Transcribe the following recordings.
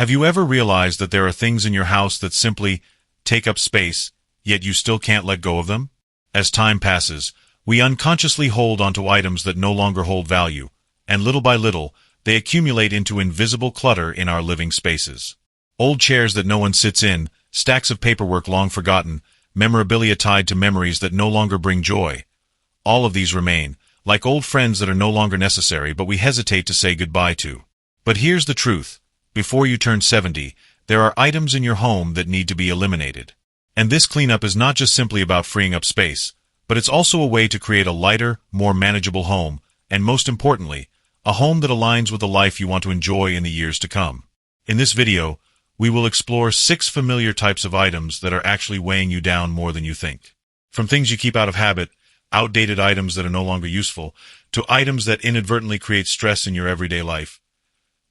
Have you ever realized that there are things in your house that simply take up space, yet you still can't let go of them? As time passes, we unconsciously hold onto items that no longer hold value, and little by little, they accumulate into invisible clutter in our living spaces. Old chairs that no one sits in, stacks of paperwork long forgotten, memorabilia tied to memories that no longer bring joy. All of these remain, like old friends that are no longer necessary but we hesitate to say goodbye to. But here's the truth. Before you turn 70, there are items in your home that need to be eliminated. And this cleanup is not just simply about freeing up space, but it's also a way to create a lighter, more manageable home, and most importantly, a home that aligns with the life you want to enjoy in the years to come. In this video, we will explore 6 familiar types of items that are actually weighing you down more than you think. From things you keep out of habit, outdated items that are no longer useful, to items that inadvertently create stress in your everyday life.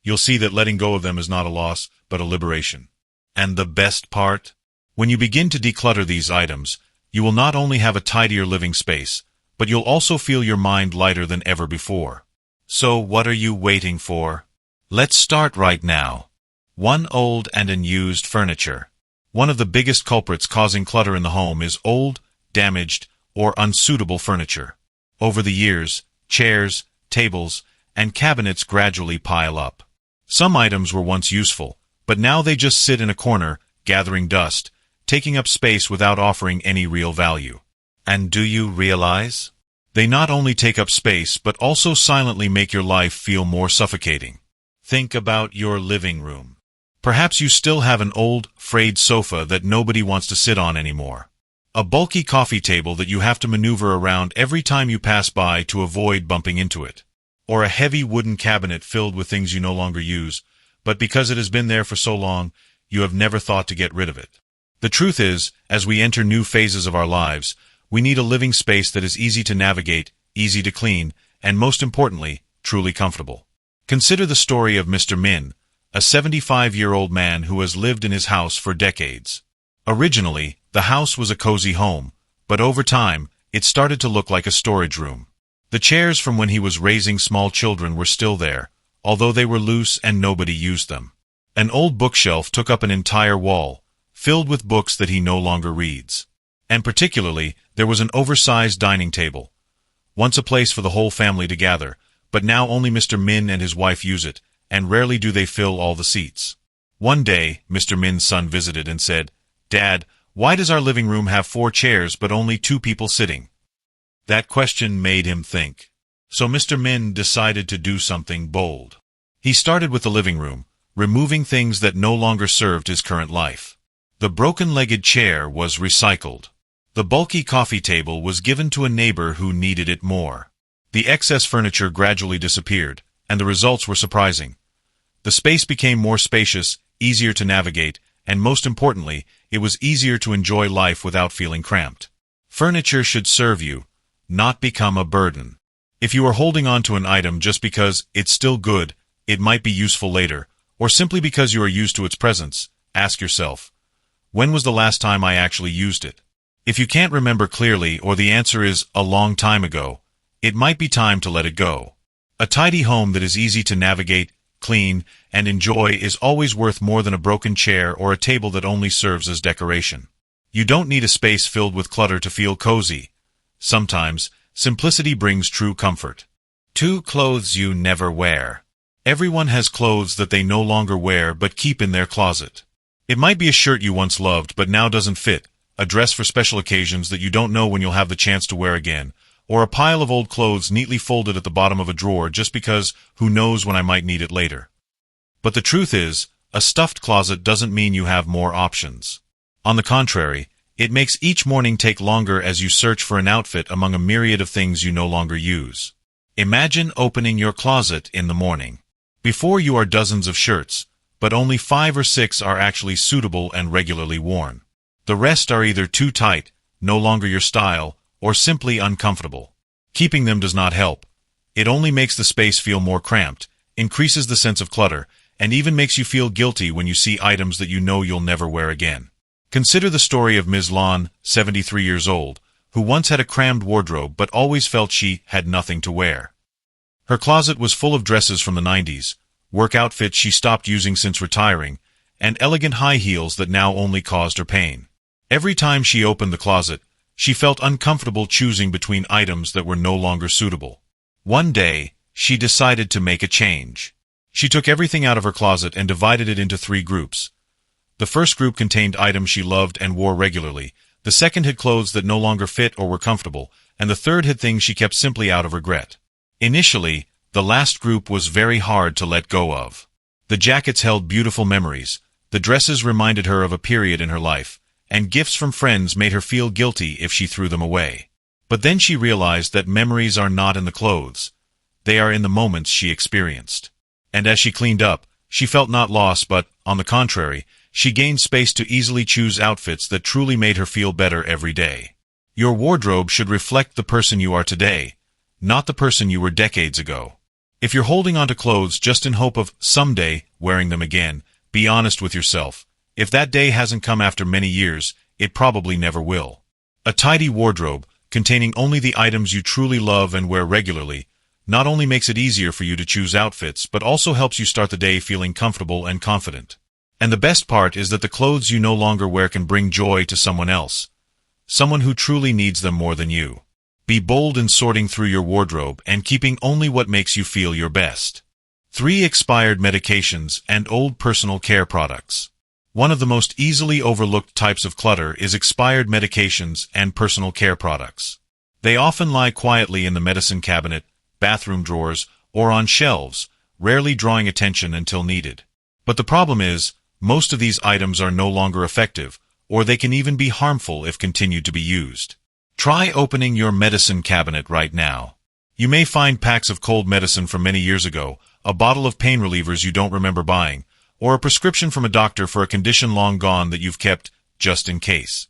You'll see that letting go of them is not a loss, but a liberation. And the best part? When you begin to declutter these items, you will not only have a tidier living space, but you'll also feel your mind lighter than ever before. So what are you waiting for? Let's start right now. 1. Old and unused furniture. One of the biggest culprits causing clutter in the home is old, damaged, or unsuitable furniture. Over the years, chairs, tables, and cabinets gradually pile up. Some items were once useful, but now they just sit in a corner, gathering dust, taking up space without offering any real value. And do you realize? They not only take up space, but also silently make your life feel more suffocating. Think about your living room. Perhaps you still have an old, frayed sofa that nobody wants to sit on anymore. A bulky coffee table that you have to maneuver around every time you pass by to avoid bumping into it. Or a heavy wooden cabinet filled with things you no longer use, but because it has been there for so long, you have never thought to get rid of it. The truth is, as we enter new phases of our lives, we need a living space that is easy to navigate, easy to clean, and most importantly, truly comfortable. Consider the story of Mr. Min, a 75-year-old man who has lived in his house for decades. Originally, the house was a cozy home, but over time, it started to look like a storage room. The chairs from when he was raising small children were still there, although they were loose and nobody used them. An old bookshelf took up an entire wall, filled with books that he no longer reads. And particularly, there was an oversized dining table. Once a place for the whole family to gather, but now only Mr. Min and his wife use it, and rarely do they fill all the seats. One day, Mr. Min's son visited and said, "Dad, why does our living room have 4 chairs but only 2 people sitting?" That question made him think. So Mr. Min decided to do something bold. He started with the living room, removing things that no longer served his current life. The broken-legged chair was recycled. The bulky coffee table was given to a neighbor who needed it more. The excess furniture gradually disappeared, and the results were surprising. The space became more spacious, easier to navigate, and most importantly, it was easier to enjoy life without feeling cramped. Furniture should serve you, not become a burden. If you are holding on to an item just because it's still good, it might be useful later, or simply because you are used to its presence, ask yourself, when was the last time I actually used it? If you can't remember clearly or the answer is a long time ago, it might be time to let it go. A tidy home that is easy to navigate, clean, and enjoy is always worth more than a broken chair or a table that only serves as decoration. You don't need a space filled with clutter to feel cozy. Sometimes, simplicity brings true comfort. 2 clothes you never wear. Everyone has clothes that they no longer wear but keep in their closet. It might be a shirt you once loved but now doesn't fit, a dress for special occasions that you don't know when you'll have the chance to wear again, or a pile of old clothes neatly folded at the bottom of a drawer just because who knows when I might need it later. But the truth is, a stuffed closet doesn't mean you have more options. On the contrary, it makes each morning take longer as you search for an outfit among a myriad of things you no longer use. Imagine opening your closet in the morning. Before you are dozens of shirts, but only 5 or 6 are actually suitable and regularly worn. The rest are either too tight, no longer your style, or simply uncomfortable. Keeping them does not help. It only makes the space feel more cramped, increases the sense of clutter, and even makes you feel guilty when you see items that you know you'll never wear again. Consider the story of Ms. Lon, 73 years old, who once had a crammed wardrobe but always felt she had nothing to wear. Her closet was full of dresses from the 90s, work outfits she stopped using since retiring, and elegant high heels that now only caused her pain. Every time she opened the closet, she felt uncomfortable choosing between items that were no longer suitable. One day, she decided to make a change. She took everything out of her closet and divided it into 3 groups. The first group contained items she loved and wore regularly, the second had clothes that no longer fit or were comfortable, and the third had things she kept simply out of regret. Initially, the last group was very hard to let go of. The jackets held beautiful memories, the dresses reminded her of a period in her life, and gifts from friends made her feel guilty if she threw them away. But then she realized that memories are not in the clothes. They are in the moments she experienced. And as she cleaned up, she felt not lost but, on the contrary, she gained space to easily choose outfits that truly made her feel better every day. Your wardrobe should reflect the person you are today, not the person you were decades ago. If you're holding onto clothes just in hope of someday wearing them again, be honest with yourself. If that day hasn't come after many years, it probably never will. A tidy wardrobe, containing only the items you truly love and wear regularly, not only makes it easier for you to choose outfits, but also helps you start the day feeling comfortable and confident. And the best part is that the clothes you no longer wear can bring joy to someone else, someone who truly needs them more than you. Be bold in sorting through your wardrobe and keeping only what makes you feel your best. 3 expired medications and old personal care products. One of the most easily overlooked types of clutter is expired medications and personal care products. They often lie quietly in the medicine cabinet, bathroom drawers, or on shelves, rarely drawing attention until needed. But the problem is, most of these items are no longer effective, or they can even be harmful if continued to be used. Try opening your medicine cabinet right now. You may find packs of cold medicine from many years ago, a bottle of pain relievers you don't remember buying, or a prescription from a doctor for a condition long gone that you've kept just in case.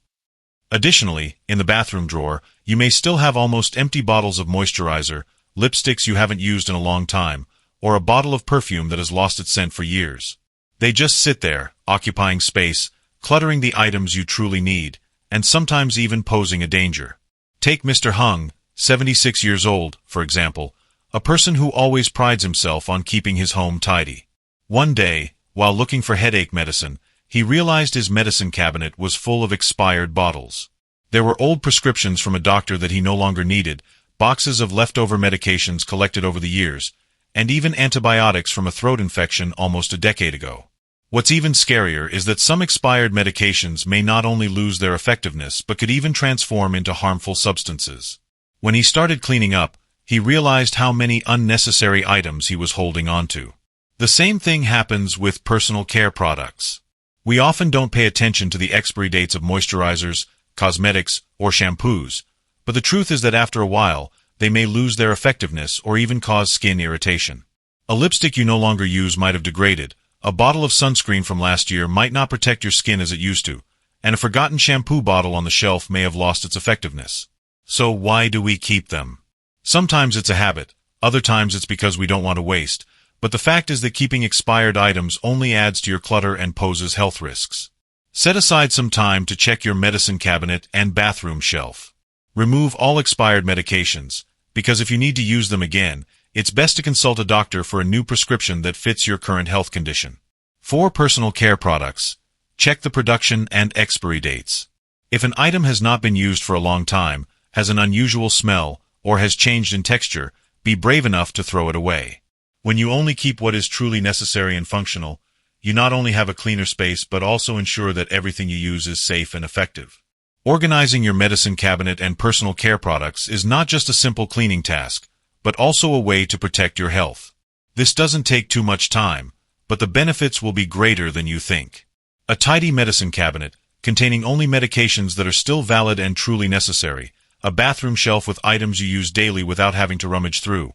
Additionally, in the bathroom drawer, you may still have almost empty bottles of moisturizer, lipsticks you haven't used in a long time, or a bottle of perfume that has lost its scent for years. They just sit there, occupying space, cluttering the items you truly need, and sometimes even posing a danger. Take Mr. Hung, 76 years old, for example, a person who always prides himself on keeping his home tidy. One day, while looking for headache medicine, he realized his medicine cabinet was full of expired bottles. There were old prescriptions from a doctor that he no longer needed, boxes of leftover medications collected over the years, and even antibiotics from a throat infection almost a decade ago. What's even scarier is that some expired medications may not only lose their effectiveness but could even transform into harmful substances. When he started cleaning up, he realized how many unnecessary items he was holding onto. The same thing happens with personal care products. We often don't pay attention to the expiry dates of moisturizers, cosmetics, or shampoos, but the truth is that after a while, they may lose their effectiveness or even cause skin irritation. A lipstick you no longer use might have degraded, a bottle of sunscreen from last year might not protect your skin as it used to, and a forgotten shampoo bottle on the shelf may have lost its effectiveness. So why do we keep them? Sometimes it's a habit, other times it's because we don't want to waste, but the fact is that keeping expired items only adds to your clutter and poses health risks. Set aside some time to check your medicine cabinet and bathroom shelf. Remove all expired medications, because if you need to use them again, it's best to consult a doctor for a new prescription that fits your current health condition. For personal care products, check the production and expiry dates. If an item has not been used for a long time, has an unusual smell, or has changed in texture, be brave enough to throw it away. When you only keep what is truly necessary and functional, you not only have a cleaner space but also ensure that everything you use is safe and effective. Organizing your medicine cabinet and personal care products is not just a simple cleaning task, but also a way to protect your health. This doesn't take too much time, but the benefits will be greater than you think. A tidy medicine cabinet, containing only medications that are still valid and truly necessary, a bathroom shelf with items you use daily without having to rummage through.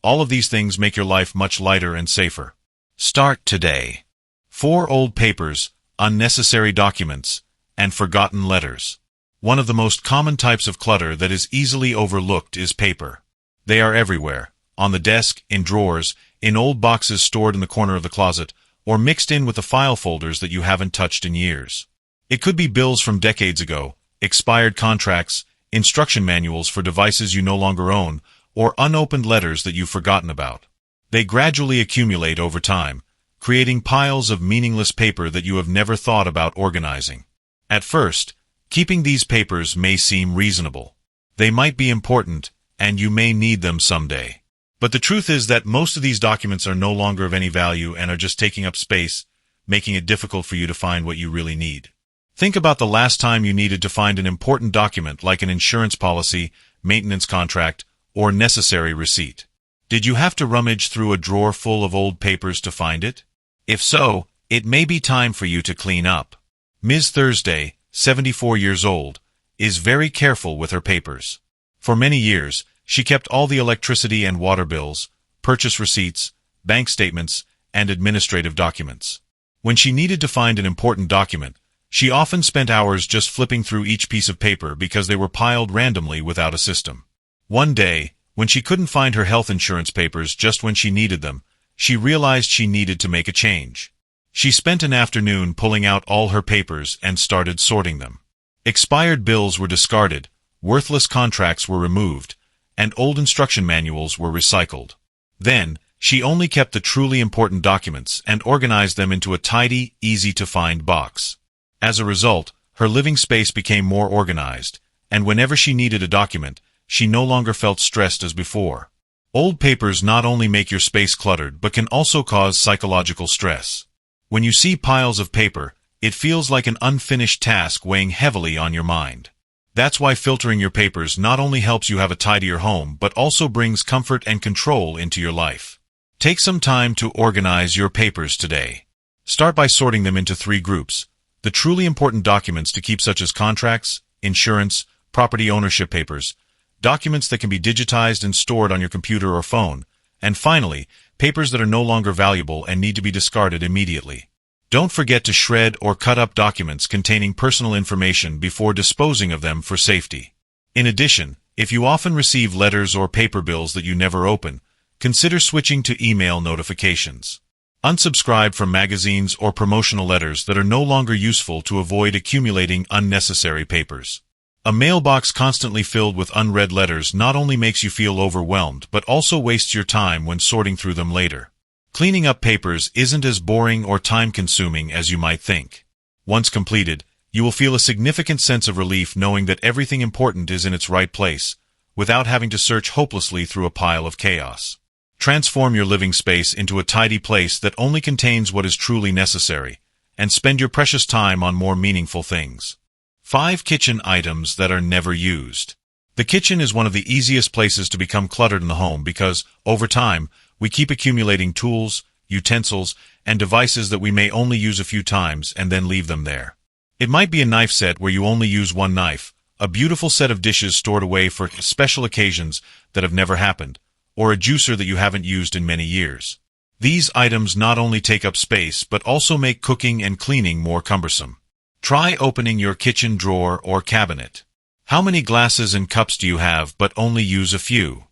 All of these things make your life much lighter and safer. Start today. 4 old papers, unnecessary documents, and forgotten letters. One of the most common types of clutter that is easily overlooked is paper. They are everywhere, on the desk, in drawers, in old boxes stored in the corner of the closet, or mixed in with the file folders that you haven't touched in years. It could be bills from decades ago, expired contracts, instruction manuals for devices you no longer own, or unopened letters that you've forgotten about. They gradually accumulate over time, creating piles of meaningless paper that you have never thought about organizing. At first, keeping these papers may seem reasonable. They might be important, and you may need them someday. But the truth is that most of these documents are no longer of any value and are just taking up space, making it difficult for you to find what you really need. Think about the last time you needed to find an important document like an insurance policy, maintenance contract, or necessary receipt. Did you have to rummage through a drawer full of old papers to find it? If so, it may be time for you to clean up. Ms. Thursday, 74 years old, is very careful with her papers. For many years, she kept all the electricity and water bills, purchase receipts, bank statements, and administrative documents. When she needed to find an important document, she often spent hours just flipping through each piece of paper because they were piled randomly without a system. One day, when she couldn't find her health insurance papers just when she needed them, she realized she needed to make a change. She spent an afternoon pulling out all her papers and started sorting them. Expired bills were discarded, worthless contracts were removed, and old instruction manuals were recycled. Then, she only kept the truly important documents and organized them into a tidy, easy-to-find box. As a result, her living space became more organized, and whenever she needed a document, she no longer felt stressed as before. Old papers not only make your space cluttered but can also cause psychological stress. When you see piles of paper, it feels like an unfinished task weighing heavily on your mind. That's why filtering your papers not only helps you have a tidier home but also brings comfort and control into your life. Take some time to organize your papers today. Start by sorting them into 3 groups. The truly important documents to keep, such as contracts, insurance, property ownership papers, documents that can be digitized and stored on your computer or phone, and finally, papers that are no longer valuable and need to be discarded immediately. Don't forget to shred or cut up documents containing personal information before disposing of them for safety. In addition, if you often receive letters or paper bills that you never open, consider switching to email notifications. Unsubscribe from magazines or promotional letters that are no longer useful to avoid accumulating unnecessary papers. A mailbox constantly filled with unread letters not only makes you feel overwhelmed but also wastes your time when sorting through them later. Cleaning up papers isn't as boring or time-consuming as you might think. Once completed, you will feel a significant sense of relief knowing that everything important is in its right place, without having to search hopelessly through a pile of chaos. Transform your living space into a tidy place that only contains what is truly necessary, and spend your precious time on more meaningful things. 5 kitchen items that are never used. The kitchen is one of the easiest places to become cluttered in the home because, over time, we keep accumulating tools, utensils, and devices that we may only use a few times and then leave them there. It might be a knife set where you only use one knife, a beautiful set of dishes stored away for special occasions that have never happened, or a juicer that you haven't used in many years. These items not only take up space but also make cooking and cleaning more cumbersome. Try opening your kitchen drawer or cabinet. How many glasses and cups do you have but only use a few?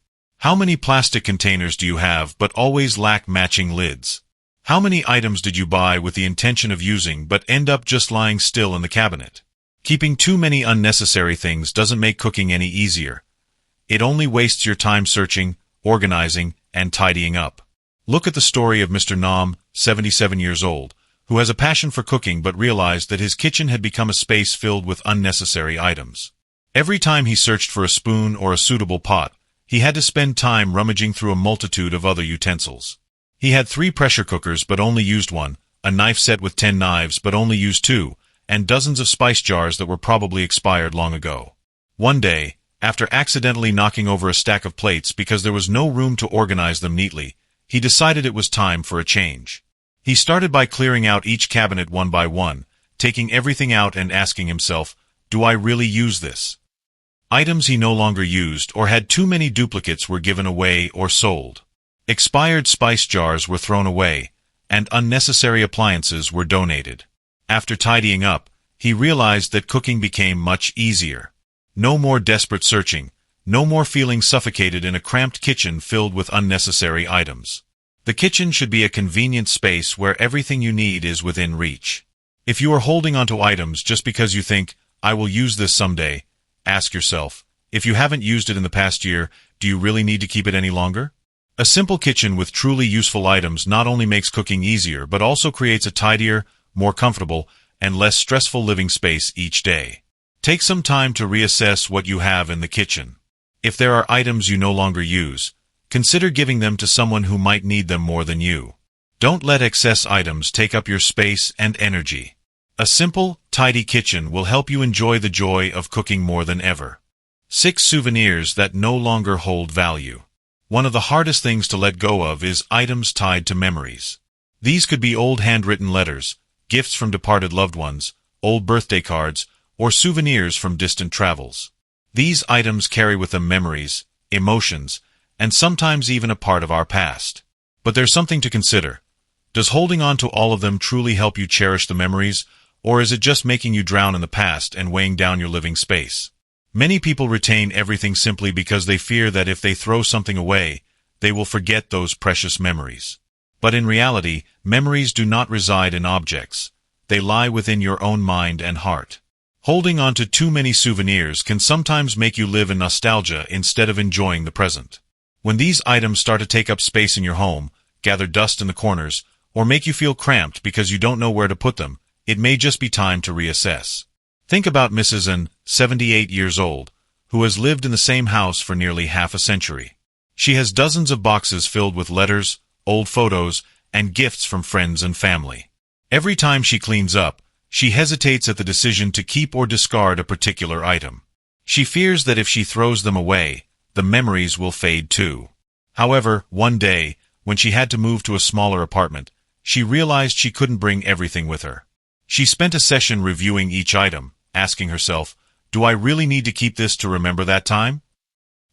How many plastic containers do you have but always lack matching lids? How many items did you buy with the intention of using but end up just lying still in the cabinet? Keeping too many unnecessary things doesn't make cooking any easier. It only wastes your time searching, organizing, and tidying up. Look at the story of Mr. Nam, 77 years old, who has a passion for cooking but realized that his kitchen had become a space filled with unnecessary items. Every time he searched for a spoon or a suitable pot, he had to spend time rummaging through a multitude of other utensils. He had 3 pressure cookers but only used one, a knife set with 10 knives but only used 2, and dozens of spice jars that were probably expired long ago. One day, after accidentally knocking over a stack of plates because there was no room to organize them neatly, he decided it was time for a change. He started by clearing out each cabinet one by one, taking everything out and asking himself, "Do I really use this?" Items he no longer used or had too many duplicates were given away or sold. Expired spice jars were thrown away, and unnecessary appliances were donated. After tidying up, he realized that cooking became much easier. No more desperate searching, no more feeling suffocated in a cramped kitchen filled with unnecessary items. The kitchen should be a convenient space where everything you need is within reach. If you are holding onto items just because you think, "I will use this someday," ask yourself, if you haven't used it in the past year, do you really need to keep it any longer? A simple kitchen with truly useful items not only makes cooking easier but also creates a tidier, more comfortable, and less stressful living space each day. Take some time to reassess what you have in the kitchen. If there are items you no longer use, consider giving them to someone who might need them more than you. Don't let excess items take up your space and energy. A simple, tidy kitchen will help you enjoy the joy of cooking more than ever. 6 souvenirs that no longer hold value. One of the hardest things to let go of is items tied to memories. These could be old handwritten letters, gifts from departed loved ones, old birthday cards, or souvenirs from distant travels. These items carry with them memories, emotions, and sometimes even a part of our past. But there's something to consider. Does holding on to all of them truly help you cherish the memories, or is it just making you drown in the past and weighing down your living space? Many people retain everything simply because they fear that if they throw something away, they will forget those precious memories. But in reality, memories do not reside in objects. They lie within your own mind and heart. Holding on to too many souvenirs can sometimes make you live in nostalgia instead of enjoying the present. When these items start to take up space in your home, gather dust in the corners, or make you feel cramped because you don't know where to put them, it may just be time to reassess. Think about Mrs. N, 78 years old, who has lived in the same house for nearly half a century. She has dozens of boxes filled with letters, old photos, and gifts from friends and family. Every time she cleans up, she hesitates at the decision to keep or discard a particular item. She fears that if she throws them away, the memories will fade too. However, one day, when she had to move to a smaller apartment, she realized she couldn't bring everything with her. She spent a session reviewing each item, asking herself, "Do I really need to keep this to remember that time?"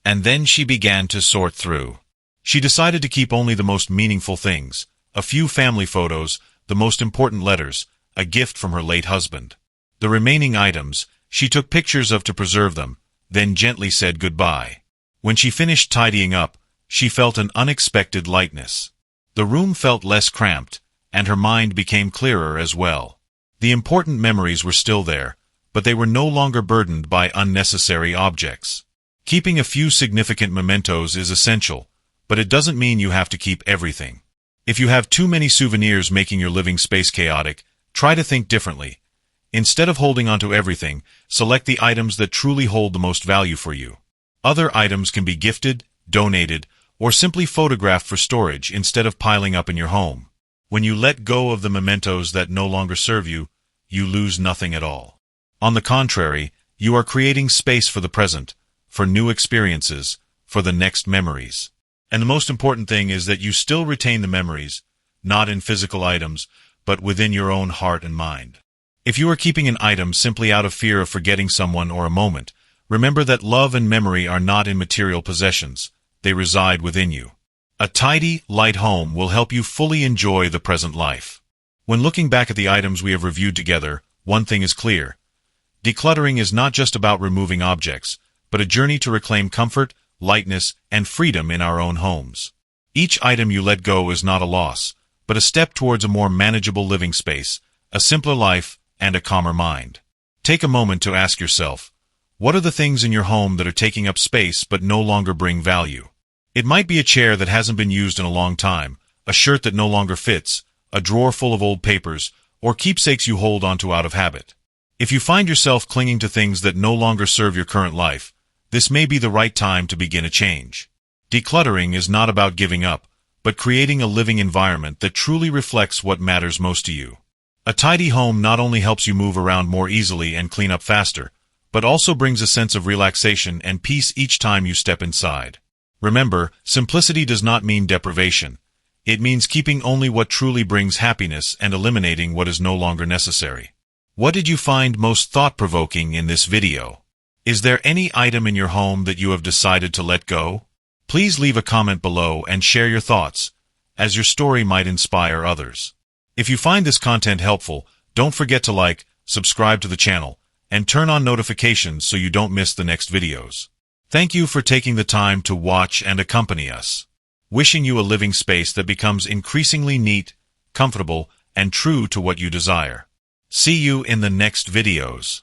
And then she began to sort through. She decided to keep only the most meaningful things, a few family photos, the most important letters, a gift from her late husband. The remaining items, she took pictures of to preserve them, then gently said goodbye. When she finished tidying up, she felt an unexpected lightness. The room felt less cramped, and her mind became clearer as well. The important memories were still there, but they were no longer burdened by unnecessary objects. Keeping a few significant mementos is essential, but it doesn't mean you have to keep everything. If you have too many souvenirs making your living space chaotic, try to think differently. Instead of holding onto everything, select the items that truly hold the most value for you. Other items can be gifted, donated, or simply photographed for storage instead of piling up in your home. When you let go of the mementos that no longer serve you, you lose nothing at all. On the contrary, you are creating space for the present, for new experiences, for the next memories. And the most important thing is that you still retain the memories, not in physical items, but within your own heart and mind. If you are keeping an item simply out of fear of forgetting someone or a moment, remember that love and memory are not in material possessions. They reside within you. A tidy, light home will help you fully enjoy the present life. When looking back at the items we have reviewed together, one thing is clear. Decluttering is not just about removing objects, but a journey to reclaim comfort, lightness, and freedom in our own homes. Each item you let go is not a loss, but a step towards a more manageable living space, a simpler life, and a calmer mind. Take a moment to ask yourself, what are the things in your home that are taking up space but no longer bring value? It might be a chair that hasn't been used in a long time, a shirt that no longer fits, a drawer full of old papers, or keepsakes you hold onto out of habit. If you find yourself clinging to things that no longer serve your current life, this may be the right time to begin a change. Decluttering is not about giving up, but creating a living environment that truly reflects what matters most to you. A tidy home not only helps you move around more easily and clean up faster, but also brings a sense of relaxation and peace each time you step inside. Remember, simplicity does not mean deprivation. It means keeping only what truly brings happiness and eliminating what is no longer necessary. What did you find most thought-provoking in this video? Is there any item in your home that you have decided to let go? Please leave a comment below and share your thoughts, as your story might inspire others. If you find this content helpful, don't forget to like, subscribe to the channel, and turn on notifications so you don't miss the next videos. Thank you for taking the time to watch and accompany us. Wishing you a living space that becomes increasingly neat, comfortable, and true to what you desire. See you in the next videos.